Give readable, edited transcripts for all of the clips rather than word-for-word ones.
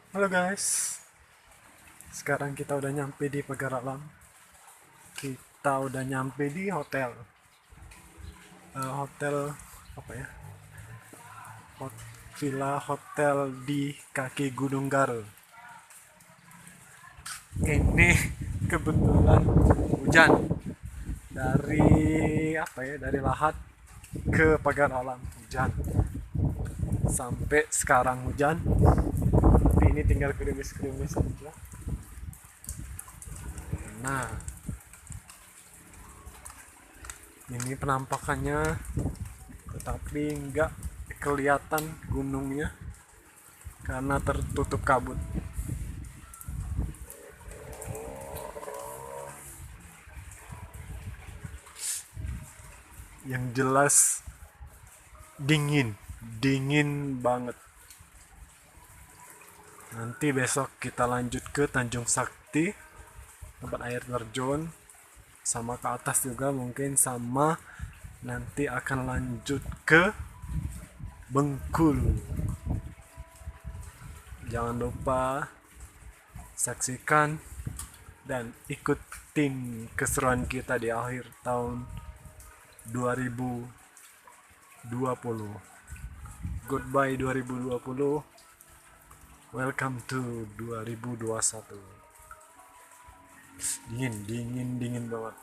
Halo guys, sekarang kita udah nyampe di Pagar Alam. Kita udah nyampe di hotel. Hotel apa ya? Villa hotel di kaki Gunung Garu. Ini kebetulan hujan dari apa ya? Dari Lahat ke Pagar Alam hujan. Sampai sekarang hujan. Tapi ini tinggal gerimis-gerimis aja. Nah, ini penampakannya, tetapi nggak kelihatan gunungnya karena tertutup kabut. Yang jelas dingin banget. Nanti besok kita lanjut ke Tanjung Sakti, tempat air terjun, sama ke atas juga mungkin, sama nanti akan lanjut ke Bengkulu. Jangan lupa saksikan dan ikutin keseruan kita di akhir tahun 2020. Goodbye 2020. Welcome to 2021. Dingin banget.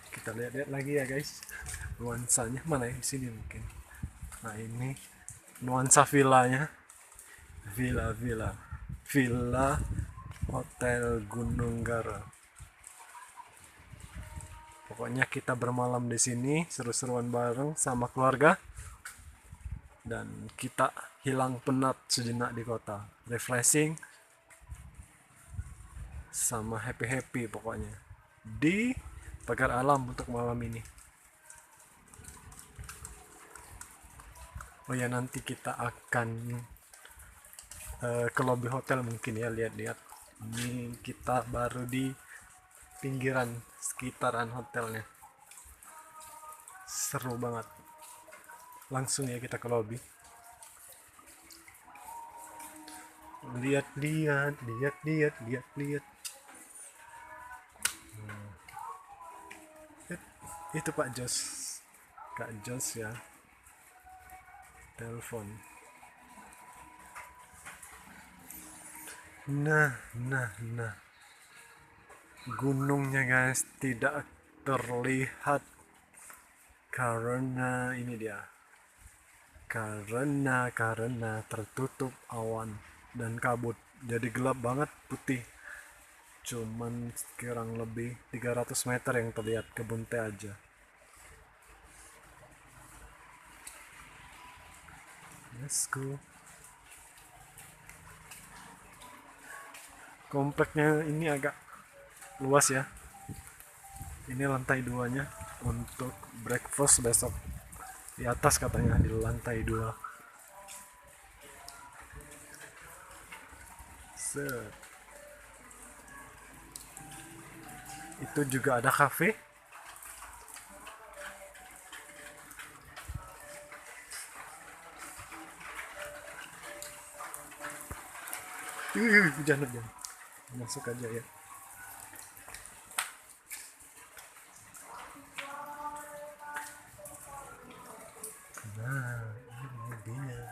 Kita lihat-lihat lagi ya guys. Nuansanya mana ya? Sini mungkin. Nah ini nuansa villanya. Villa Hotel Gunung Gara. Pokoknya kita bermalam di sini, seru-seruan bareng sama keluarga. Dan kita hilang penat sejenak di kota. Refreshing sama happy pokoknya. Di Pagar Alam untuk malam ini. Oh ya, nanti kita akan ke lobby hotel mungkin ya, lihat-lihat. Ini kita baru di pinggiran sekitaran hotelnya. Seru banget. Langsung ya kita ke lobby. Lihat. Itu Pak Jos. Kak Jos ya. Telepon. Nah. Gunungnya guys tidak terlihat karena ini dia. Karena tertutup awan dan kabut. Jadi gelap banget, putih. Cuman kurang lebih 300 meter yang terlihat, kebun teh aja. Let's go. Kompleknya ini agak luas ya. Ini lantai 2-nya untuk breakfast besok. Di atas katanya, di lantai 2. Set. Itu juga ada cafe. Hujan. Masuk aja ya. Nah, ini dia.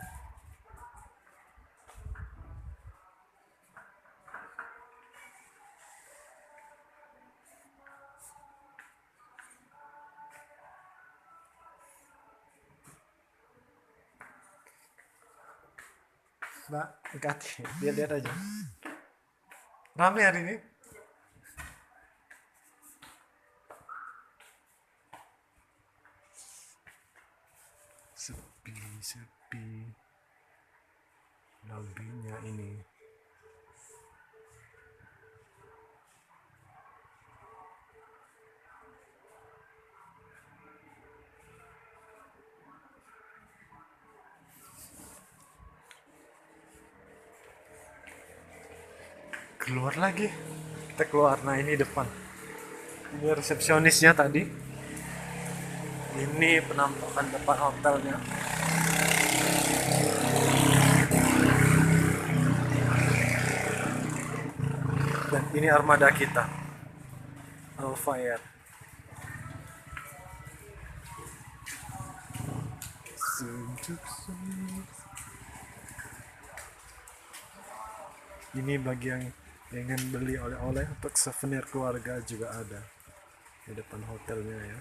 Mbak, dekati. Lihat aja. Rame hari ini. Sepi. Lobbynya ini. Keluar lagi. Kita keluar. Nah ini depan. Ini resepsionisnya tadi. Ini penampakan depan hotelnya. Ini armada kita, Alfayet. Ini bagi yang ingin beli oleh-oleh untuk souvenir keluarga juga ada di depan hotelnya ya.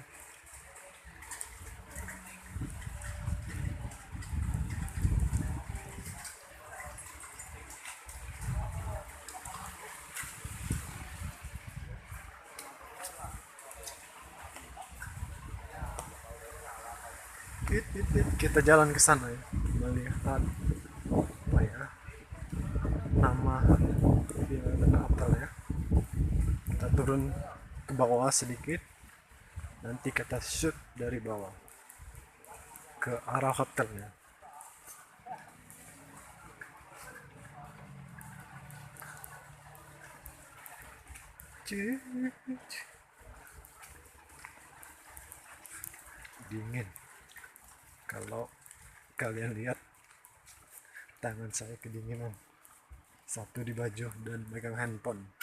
Kita jalan ke sana ya, melihat apa ya, nama villa dan hotel ya. Kita turun ke bawah sedikit, nanti kita shoot dari bawah ke arah hotelnya. Dingin. Kalau kalian lihat tangan saya kedinginan, satu di baju dan megang handphone.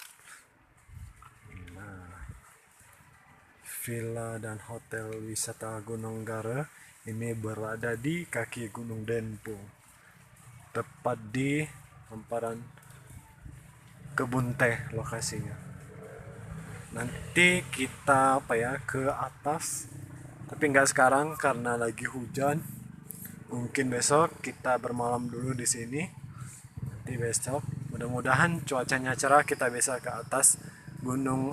Nah, villa dan hotel wisata Gunung Gara ini berada di kaki Gunung Dempo, tepat di hamparan kebun teh lokasinya. Nanti kita ke atas, tapi nggak sekarang karena lagi hujan. Mungkin besok kita bermalam dulu di sini. Nanti besok mudah-mudahan cuacanya cerah, kita bisa ke atas gunung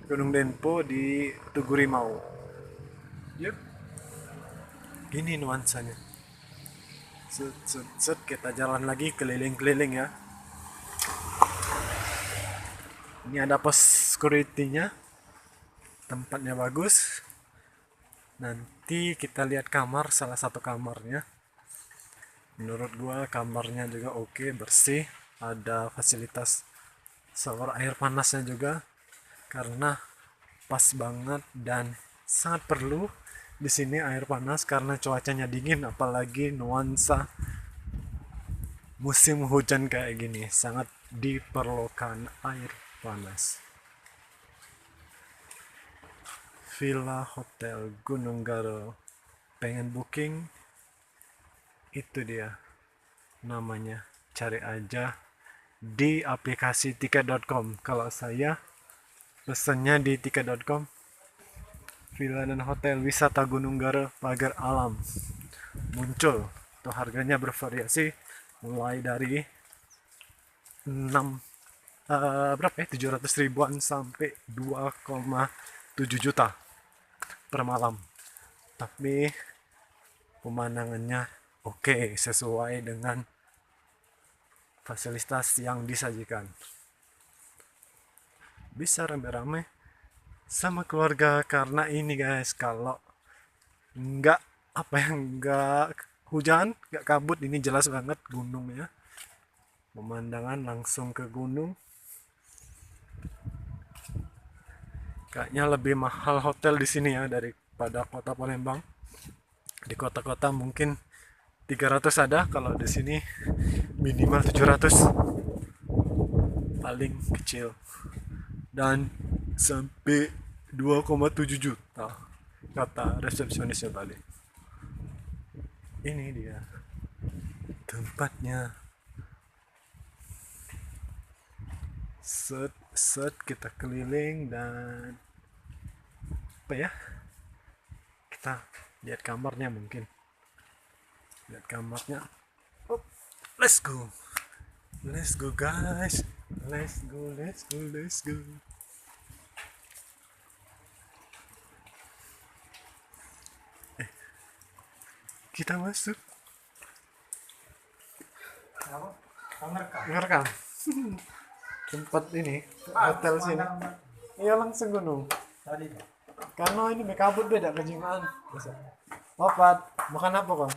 Gunung Dempo di Tugurimau. Yuk, gini nuansanya. Set, kita jalan lagi keliling-keliling ya. Ini ada pos security-nya, tempatnya bagus. Nanti kita lihat kamar, salah satu kamarnya. Menurut gua kamarnya juga oke, bersih, ada fasilitas shower air panasnya juga, karena pas banget dan sangat perlu di sini air panas karena cuacanya dingin, apalagi nuansa musim hujan kayak gini sangat diperlukan air panas. Villa Hotel Gunung Garo, pengen booking, itu dia namanya, cari aja di aplikasi tiket.com. Kalau saya pesennya di tiket.com, villa dan hotel wisata Gunung Garo pagar alam, muncul tuh. Harganya bervariasi mulai dari 700 ribuan sampai 2,7 juta per malam. Tapi pemandangannya oke, sesuai dengan fasilitas yang disajikan. Bisa rame-rame sama keluarga, karena ini guys, kalau nggak nggak hujan, nggak kabut, ini jelas banget gunungnya, pemandangan langsung ke gunung. Kayaknya lebih mahal hotel di sini ya daripada kota Palembang. Di kota-kota mungkin 300 ada, kalau di sini minimal 700 paling kecil, dan sampai 2,7 juta kata resepsionisnya tadi. Ini dia tempatnya. Set kita keliling dan kita lihat kamarnya, mungkin lihat kamarnya. Let's go guys, let's go. Kita masuk. Ngerekam tempat ini, hotel sini. Iya, langsung gunung. Karena ini kabut beda kejimaan. Opat, makan apa kok?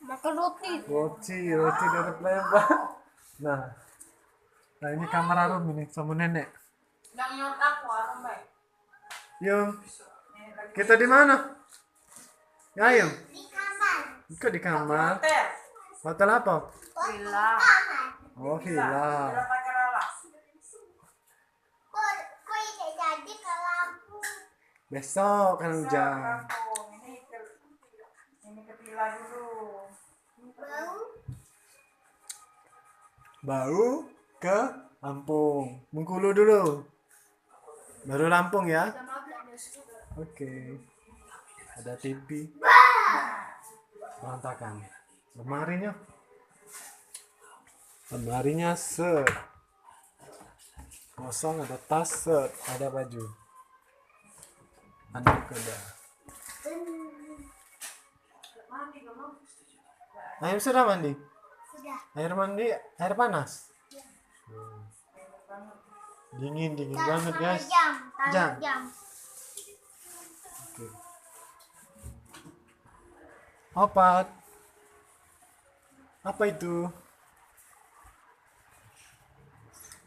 Makan roti. Roti dari Palembang. Nah, ini kamar Arum ini sama nenek. Yang menurut aku Arum baik. Yung, kita di mana? Ya, Yung. Di kamar. Kok di kamar? Hotel. Hotel apa? Villa. Oh, villa. Besok kan Besok hujan. Lampung. Ini ke Tila dulu. Bau. Baru ke Lampung. Bengkulu dulu. Baru Lampung ya. Oke. Ada TV. Berantakan. Lemarinya. Lemarinya set. Kosong, ada tas set. Ada baju. Ada kuda. Air sudah mandi? Sudah. Air mandi, air panas? Dingin banget guys. Jam. Jam. Jam. Oke. Opat. Apa itu?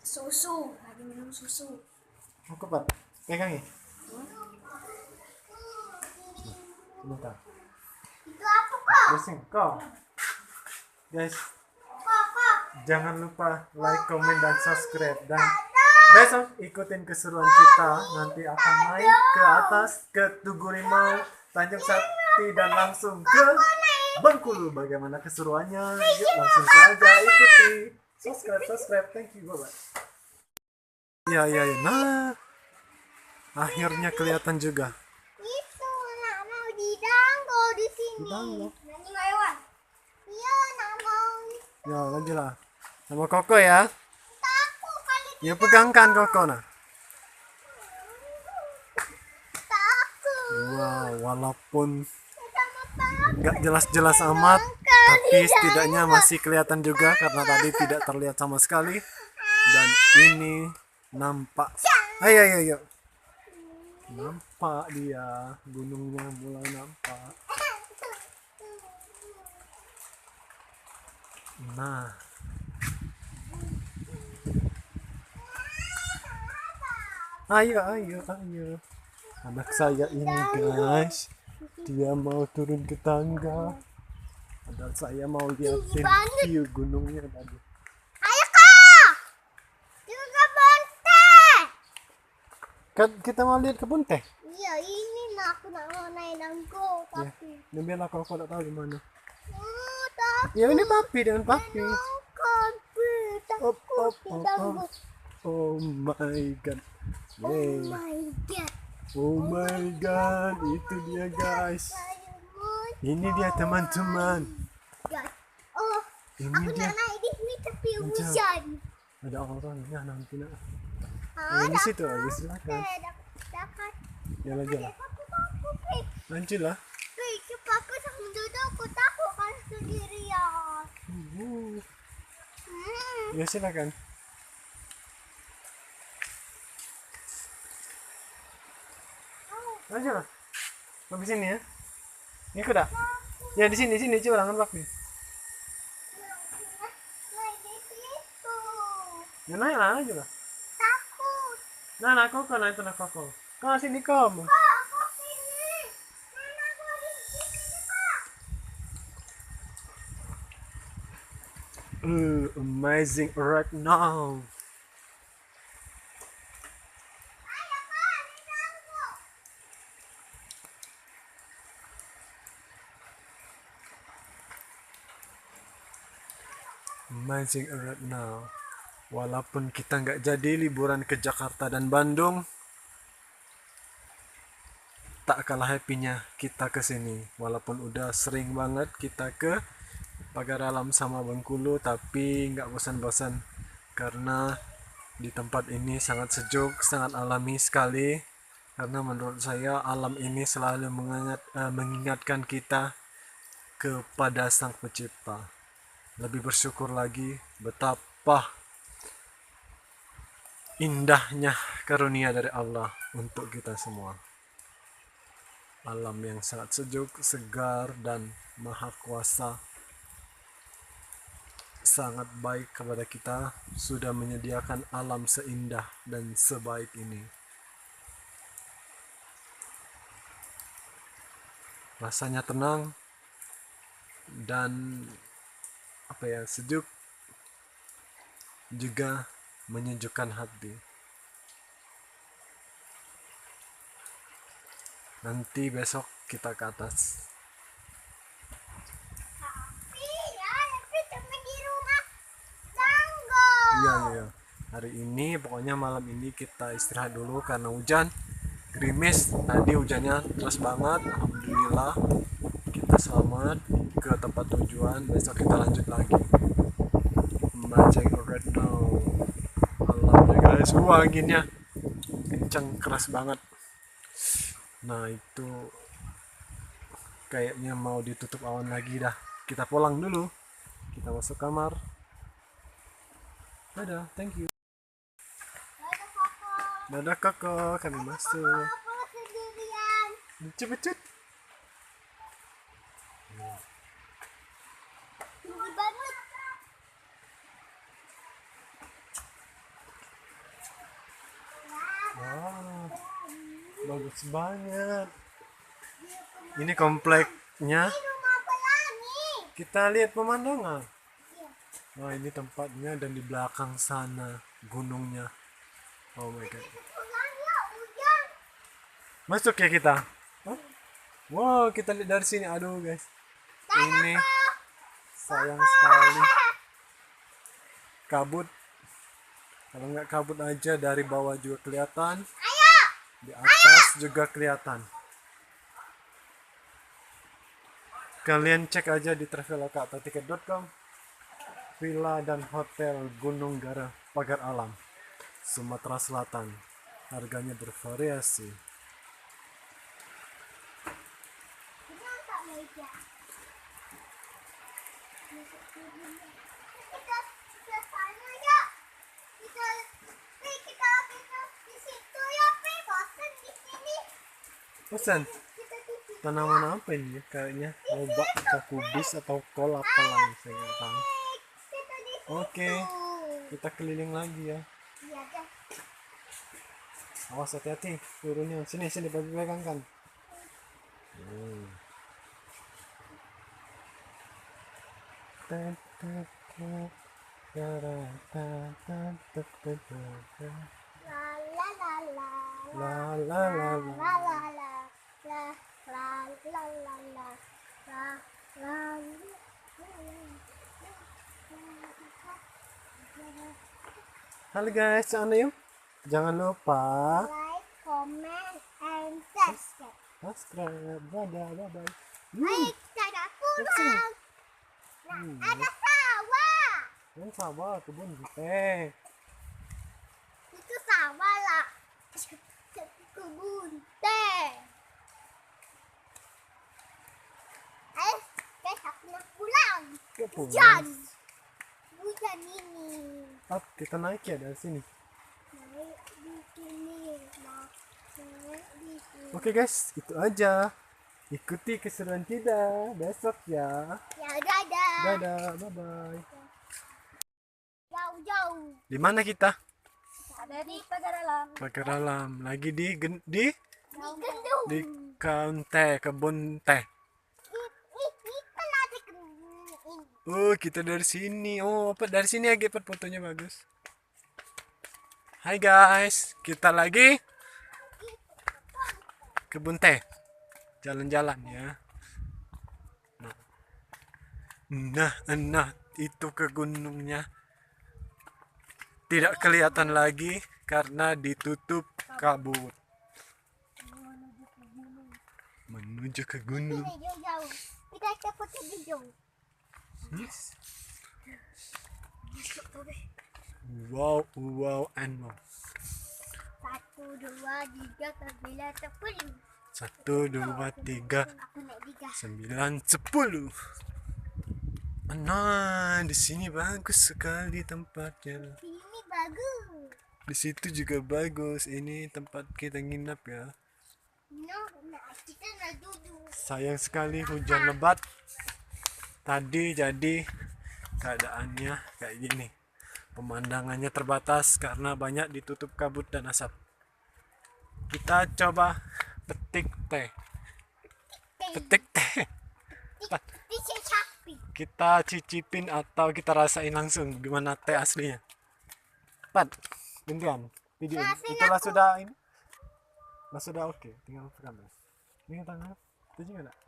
Susu. Lagi minum susu. Aku Pat. Pegang ya. Sebentar. Itu apa kok? Pusing kok. Guys, Kok. jangan lupa like, komen, dan subscribe. Dan besok ikutin keseruan kita. Nanti akan naik ke atas ke Tugu Rimau, Tanjung Sakti, dan langsung ke Bengkulu. Bagaimana keseruannya? Yuk langsung saja ikuti. Subscribe. Thank you. Bye-bye. Ya. Nah, akhirnya kelihatan juga. Itu nak mau didanggo di sini. Didanggo? Nanti nggak hewan. Iya nak mau. Ya, lanjutlah. Sama Koko ya. Takut kali Ya pegangkan Koko nah. takut. Wow, walaupun Sama takut. nggak jelas-jelas amat, tapi setidaknya masih kelihatan juga karena tadi tidak terlihat sama sekali. Dan ini nampak. Ayo. Nampak dia, gunungnya mulai nampak. Nah, ayo. Anak saya ini guys, dia mau turun ke tangga. Padahal saya mau liatin view gunungnya tadi. Ayo kak. Juga bontek. Kan kita mau lihat kebun teh. Iya ini nak aku nak mau naik nanggo Ya, tapi. Nabila kalau tak tahu di mana. Takut. Ya ini papi dengan papi. Takut. Op. Didanggo. Oh my god. Oh Yeay. my god. Oh my god, itu dia guys. Ini dia teman-teman. Oh, Ini aku dia. nak naik di sini tapi Hujan. hujan. Ada orangnya nanti nak. Ah, Di situ aja silakan. dapat. Jalan. Aku takut, Pik. Lanjutlah. Pik, cepat aku sama Dodo, aku takut kan sendirian. Ya silakan. Lanjutlah. Sampai sini ya. Ikut dah. Ya di sini coba tangan papi. Naik di situ. Ya naik lah aja lah. Takut. Nah, Koko, nah itu Koko. Kau sini kamu. Kak, aku sini. Mana aku di sini, Kak? Amazing right now. Ayo, Kak, di tanggo. Amazing right now. Walaupun kita nggak jadi liburan ke Jakarta dan Bandung, tak kalah happy-nya kita ke sini. Walaupun udah sering banget kita ke Pagar Alam sama Bengkulu, tapi nggak bosan-bosan karena di tempat ini sangat sejuk, sangat alami sekali. Karena menurut saya alam ini selalu mengingatkan kita kepada Sang Pencipta. Lebih bersyukur lagi betapa indahnya karunia dari Allah untuk kita semua. Alam yang sangat sejuk, segar, dan maha kuasa sangat baik kepada kita, sudah menyediakan alam seindah dan sebaik ini. Rasanya tenang dan sejuk, juga menyejukkan hati. Nanti besok kita ke atas. Tapi ya, tapi cuma di rumah tangga. Iya, iya. Hari ini pokoknya malam ini kita istirahat dulu karena hujan. Gerimis, tadi hujannya deras banget. Alhamdulillah kita selamat ke tempat tujuan. Besok kita lanjut lagi. Magic right now. Alamnya guys, anginnya kencang keras banget. Nah itu kayaknya mau ditutup awan lagi dah. Kita pulang dulu. Kita masuk kamar. Dadah, thank you. Ada kakak. Dadah kakak, kami masuk. Aku sendirian. Cepet. Tinggi banget. Wow, bagus banget. Ini kompleknya. Ini rumah pelangi. Kita lihat pemandangan. Wah, ini tempatnya dan di belakang sana gunungnya. Oh my god. Pulang ya, hujan. Masuk ya kita. Hah? Wow, kita lihat dari sini. Aduh guys. Ini sayang sekali. Kabut. Kalau nggak kabut aja dari bawah juga kelihatan. Ayo. Di atas juga kelihatan. Kalian cek aja di traveloka atau tiket.com. Villa dan hotel Gunung Gara Pagar Alam, Sumatera Selatan. Harganya bervariasi. Ini angkat meja. Kita sana ya. Kita di situ ya, Pi. Bosan di sini. Pesan Kita di situ. tanaman apa ini? Kayaknya lobak atau kubis atau kol apa lagi saya nggak tahu. Kita di situ. Oke, kita keliling lagi ya. Iya deh. Awas hati-hati turunnya. Sini pegang kan. La la la la. La la la la. La la la. La la la la la. La Halo guys, sana yuk. Jangan lupa like, comment, and subscribe. subscribe. Dadah, bye-bye. Baik, kita pulang. Nah, ada sawah. Ini sawah kebun teh. Itu sawah lah. Kebun teh. Ayo, guys, aku mau pulang. Ke pulang. Hujan. Hujan ini. Oh, kita naik ya dari sini. Naik di sini. Naik di sini. Oke guys, itu aja. Ikuti keseruan kita besok ya. Ya, dadah. Dadah, bye-bye. Jauh-jauh. Di mana kita? Ada di pagar alam. Pagar Alam. Lagi di Di gendung. di kebun teh. Ini kan ada gendung. Oh, kita dari sini. Oh, apa dari sini aja Pat, fotonya bagus. Hai guys, kita lagi kebun teh. Jalan-jalan ya. Nah, itu ke gunungnya. Tidak kelihatan lagi karena ditutup kabut. Menuju ke gunung. Ini jauh-jauh. Kita cepat lebih jauh. Wow, and wow. 1, 2, 3, 9, 10. 1, 2, 3, Aku naik 3. 9, 10. Nah, di sini bagus sekali tempatnya. Ini bagus. Di situ juga bagus. Ini tempat kita nginap ya. Kita nak duduk. Sayang sekali hujan lebat tadi, jadi keadaannya kayak gini. Pemandangannya terbatas karena banyak ditutup kabut dan asap. Kita coba petik teh. Petik teh. Bisa sapi. Kita cicipin atau kita rasain langsung gimana teh aslinya. Pat, gantian video. Rasain Itulah aku. sudah ini. Nah, sudah oke, tinggal kamera. Ini tangan. Itu juga enggak?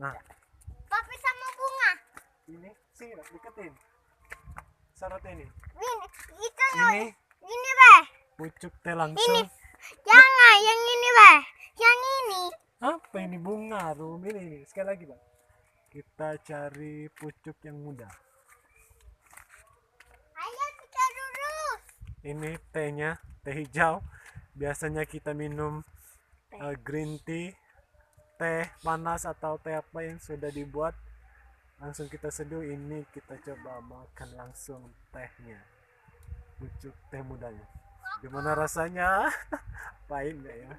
Nah, Papi sama bunga. ini sini lah, deketin. Sorot ini. Ini, itu loh. Ini Ini Beh. pucuk teh langsung. Ini. Jangan, yang ini Beh. Yang ini. Apa ini bunga, Rum? Ini. Sekali lagi, Bang. Kita cari pucuk yang muda. Ayo kita lurus. Ini tehnya, teh hijau. Biasanya kita minum green tea, teh panas atau teh apa yang sudah dibuat. Langsung kita seduh. Ini kita coba makan langsung tehnya. Pucuk teh mudanya. Gimana rasanya? Pahit nggak ya?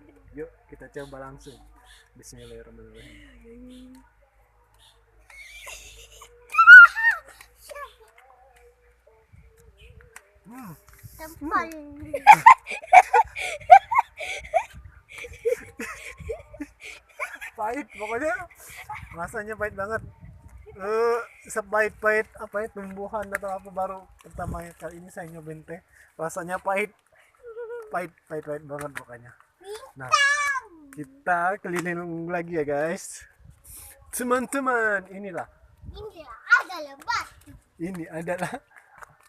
Yuk kita coba langsung. Bismillahirrahmanirrahim. Tempel. Pahit pokoknya, rasanya pahit banget. Sepahit-pahit apa ya, tumbuhan atau apa baru pertama kali ini saya nyobain teh, rasanya pahit banget pokoknya. Nah, kita keliling lagi ya guys, teman-teman. Inilah, Ini adalah batu. ini adalah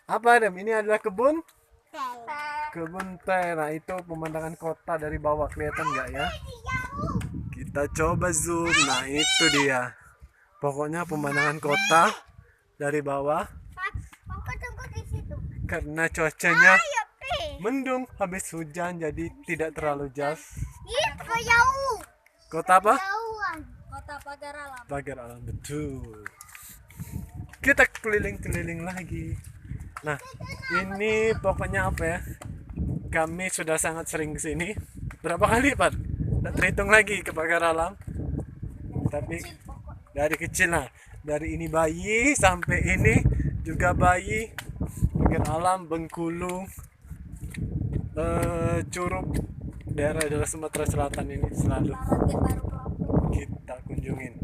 apa, Adam? Ini adalah kebun teh. Nah, itu pemandangan kota dari bawah, kelihatan nggak ya? Kita coba zoom. Nah, itu dia. Pokoknya pemandangan kota dari bawah. Aku tunggu di situ. Karena cuacanya Ayo, Pi. mendung habis hujan, jadi tidak terlalu jas. Itu jauh. Kota apa? Jauhan. Kota Pagar Alam. Pagar alam, betul. Kita keliling-keliling lagi. Nah, ini pokoknya apa ya? Kami sudah sangat sering kesini. Berapa kali, Pak? Tidak terhitung lagi ke Pagar Alam. Tapi dari kecil, nah, dari ini bayi sampai ini juga bayi. Pagar Alam, Bengkulu, Curug, daerah-daerah Sumatera Selatan ini selalu kita kunjungin.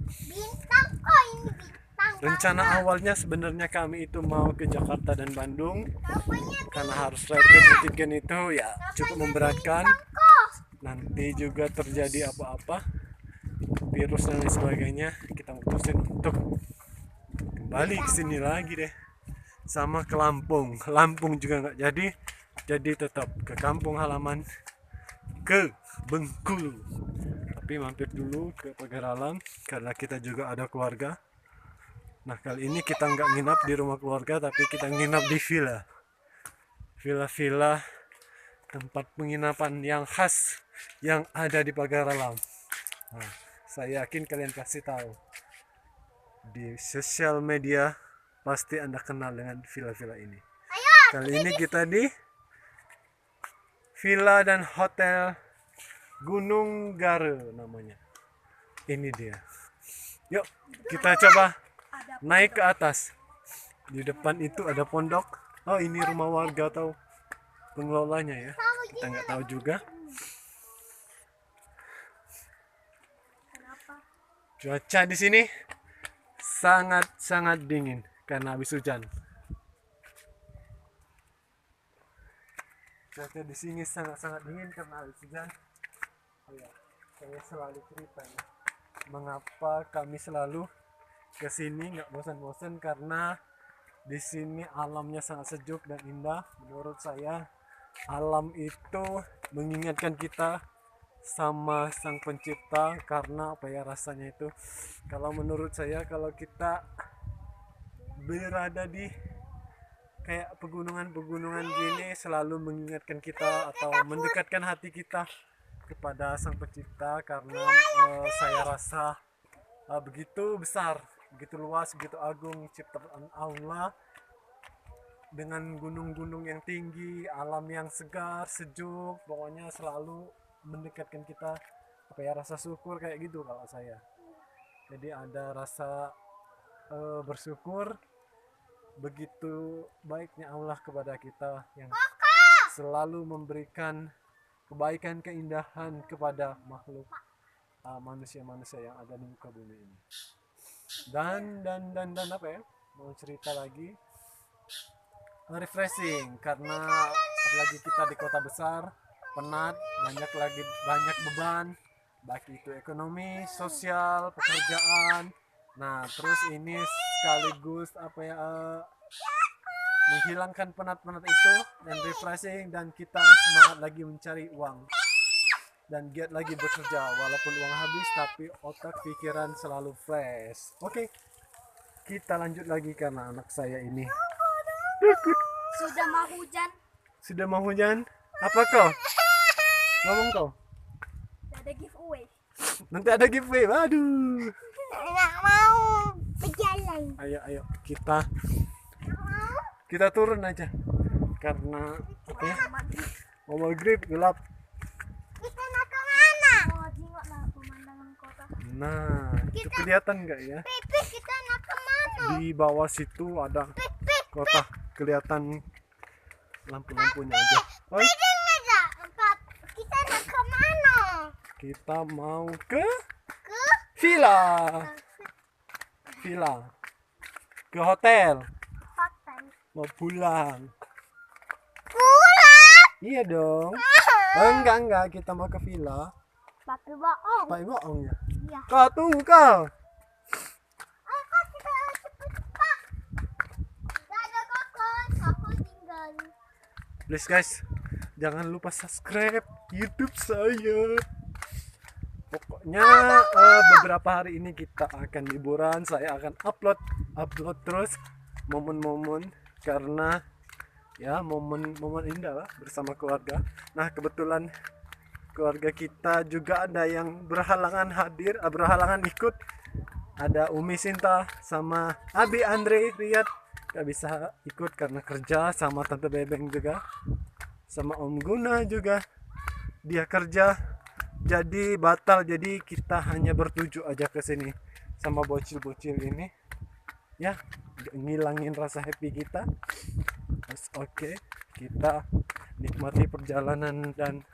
Bintang kok ini bintang. Rencana awalnya sebenarnya kami itu mau ke Jakarta dan Bandung, Namanya karena harus rapid antigen itu ya cukup memberatkan. kok. Nanti juga terjadi apa-apa, virus dan lain sebagainya, kita mutusin untuk kembali ke sini lagi deh. Sama ke Lampung. Lampung juga nggak jadi tetap ke kampung halaman, ke Bengkulu. Tapi mampir dulu ke Pagar Alam karena kita juga ada keluarga. Nah, kali ini kita nggak nginap di rumah keluarga, tapi kita nginap di villa tempat penginapan yang khas yang ada di Pagar Alam. Nah, saya yakin kalian pasti tahu, di sosial media pasti Anda kenal dengan villa-villa ini. Kali ini kita di villa dan hotel Gunung Gare namanya. Ini dia. Yuk kita coba naik ke atas. Di depan itu ada pondok. Oh, ini rumah warga atau pengelolanya ya, kita nggak tahu juga. Cuaca di sini sangat dingin karena habis hujan. Cuaca di sini sangat dingin karena habis hujan. Oh ya, saya selalu cerita ya, mengapa kami selalu ke sini nggak bosan-bosan, karena di sini alamnya sangat sejuk dan indah. Menurut saya alam itu mengingatkan kita sama sang pencipta, karena apa ya, rasanya itu, kalau menurut saya, kalau kita berada di kayak pegunungan gini, selalu mengingatkan kita atau mendekatkan hati kita kepada sang pencipta, karena saya rasa begitu besar, begitu luas, begitu agung ciptaan Allah, dengan gunung-gunung yang tinggi, alam yang segar, sejuk, pokoknya selalu mendekatkan kita apa ya, rasa syukur kayak gitu kalau saya. Jadi ada rasa bersyukur, begitu baiknya Allah kepada kita yang selalu memberikan kebaikan, keindahan kepada makhluk manusia-manusia yang ada di muka bumi ini. Dan apa ya, mau cerita lagi, refreshing, karena apalagi kita di kota besar, penat, banyak beban, baik itu ekonomi, sosial, pekerjaan. Nah, terus ini sekaligus apa ya, menghilangkan penat-penat itu dan refreshing, dan kita semangat lagi mencari uang dan giat lagi bekerja walaupun uang habis tapi otak pikiran selalu fresh. Oke, kita lanjut lagi karena anak saya ini Sudah mau hujan. sudah mau hujan. Apa kau? Ngomong kau. Ada giveaway. Nanti ada giveaway. Waduh. Nggak mau berjalan. Ayo kita turun aja karena apa ya? Mau maghrib gelap. Kita nak ke mana? Oh, tengoklah pemandangan kota. Nah, itu kelihatan nggak ya? Pipi, kita nak ke mana? Di bawah situ ada kota, kelihatan lampu-lampunya aja. Oi, Ada. Kita nak ke mana? kita mau ke Ke villa, ke hotel, hotel. mau pulang. Pulang. Iya dong. Enggak, kita mau ke villa. Papi bohong. Pak bohong ya. Iya. Kau tunggu kau. Ayo kak, kita cepat-cepat. Gak ada kakak. Aku tinggal. Please guys, jangan lupa subscribe YouTube saya. Pokoknya beberapa hari ini kita akan liburan. Saya akan upload terus momen-momen karena ya momen indah lah bersama keluarga. Nah, kebetulan keluarga kita juga ada yang berhalangan ikut. Ada Umi Sinta sama Abi Andre Riyad gak bisa ikut karena kerja, sama Tante Bebeng juga, sama Om Guna juga dia kerja, jadi batal. Jadi kita hanya bertujuh aja ke sini sama bocil-bocil ini ya, ngilangin rasa happy kita. Oke, kita nikmati perjalanan dan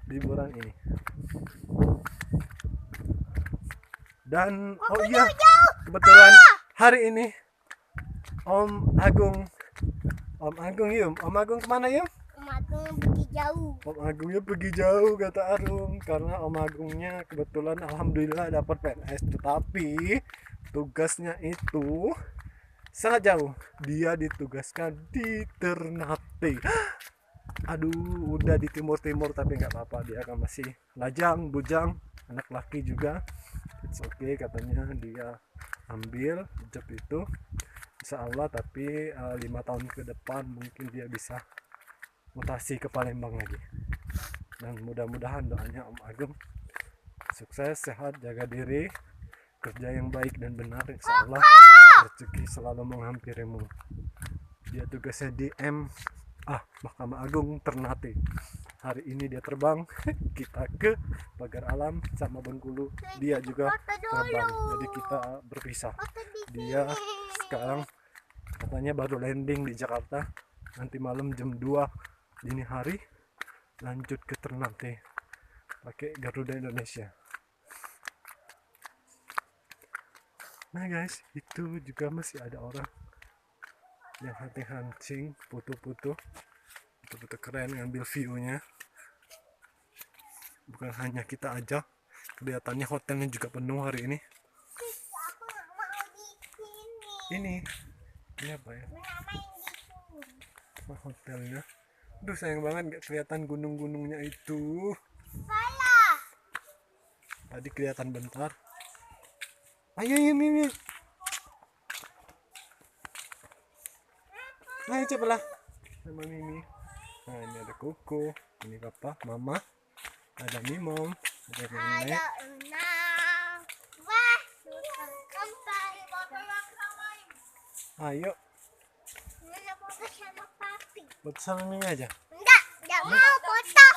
liburan ini. Dan oh iya, kebetulan hari ini Om Agung kemana Yum? Aku pergi jauh. Om Agungnya pergi jauh kata Arum, karena Om Agungnya kebetulan alhamdulillah dapat PNS, tetapi tugasnya itu sangat jauh. Dia ditugaskan di Ternate. Aduh, udah di timur tapi nggak apa-apa, dia akan masih lajang bujang, anak laki juga. It's okay katanya, dia ambil job itu insya Allah, tapi 5 tahun ke depan mungkin dia bisa mutasi ke Palembang lagi. Dan mudah-mudahan doanya Om Ageng sukses, sehat, jaga diri, kerja yang baik dan benar, insya Allah rezeki selalu menghampirimu. Dia tugasnya di Mahkamah Agung Ternate. Hari ini dia terbang, kita ke Pagar Alam sama Bengkulu, dia juga terbang, jadi kita berpisah. Dia sekarang katanya baru landing di Jakarta, nanti malam jam 2 dini hari lanjut ke Ternate pakai Garuda Indonesia. Nah guys, itu juga masih ada orang yang hunting foto-foto keren, ngambil view-nya. Bukan hanya kita aja, kelihatannya hotelnya juga penuh hari ini. Aku nggak mau di sini. Ini apa ya? Nggak main di sini. Hotelnya. Aduh, sayang banget gak kelihatan gunung-gunungnya itu. Salah. Tadi kelihatan bentar. Ayo Mimi. Ayo cepatlah sama Mimi. Nah, ini ada Koko, ini Papa, Mama, ada Mimom, ada Nenek. Ada 6. Wah, sudah sampai. Ayo, Nggak foto sama papi. buat sama Mimi aja. Enggak mau foto.